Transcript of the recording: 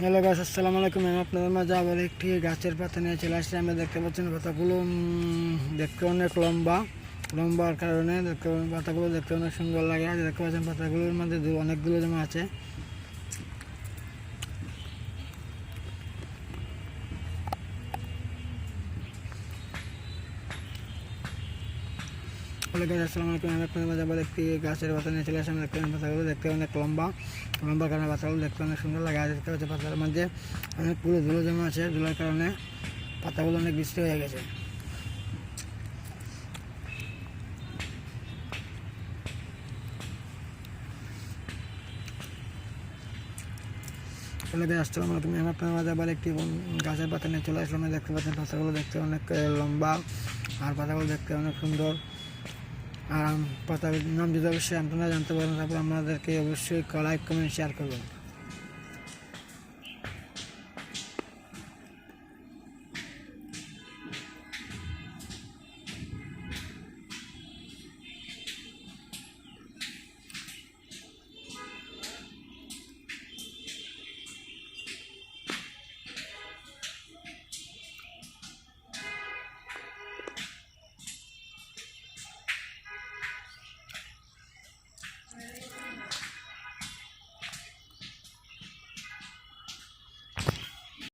Hello গাছ, আসসালামু আলাইকুম। আমি আপনাদের মাঝে আবার একটি গাছের পাতা নিয়ে চলে আসছি। আমরা দেখতে পাচ্ছেন পাতাগুলো দেখতে অনেক লম্বা, লম্বার কারণে পাতাগুলো দেখতে অনেক সুন্দর লাগে। আর দেখতে পাচ্ছেন পাতাগুলোর মধ্যে অনেকগুলো জমা আছে। হ্যালো গাছ, আসসালামু আলাইকুম। আমি আপনাদের মাঝে আবার একটি গাছের পাতা নিয়ে চলে আসছি। আমরা দেখতে পাতাগুলো দেখতে অনেক লম্বা, লম্বার কারণে পাতাগুলো দেখতে অনেক সুন্দর লাগে। আর দেখতে পাচ্ছি পাতার মধ্যে অনেকগুলো ধুলো জমা আছে। ধুলোর কারণে পাতাগুলো অনেক বৃষ্টি হয়ে গেছে। চলে গিয়ে আসছিলাম, তুমি আমি আপনার মাঝে আবার একটি গাছের পাতা নিয়ে চলে আসলাম। দেখতে পাচ্ছেন পাতাগুলো দেখতে অনেক লম্বা, আর পাতাগুলো দেখতে অনেক সুন্দর। আর পাতার নাম যদি অবশ্যই আপনারা জানতে পারেন, তারপর আমাদেরকে অবশ্যই লাইক কমেন্ট শেয়ার করবেন।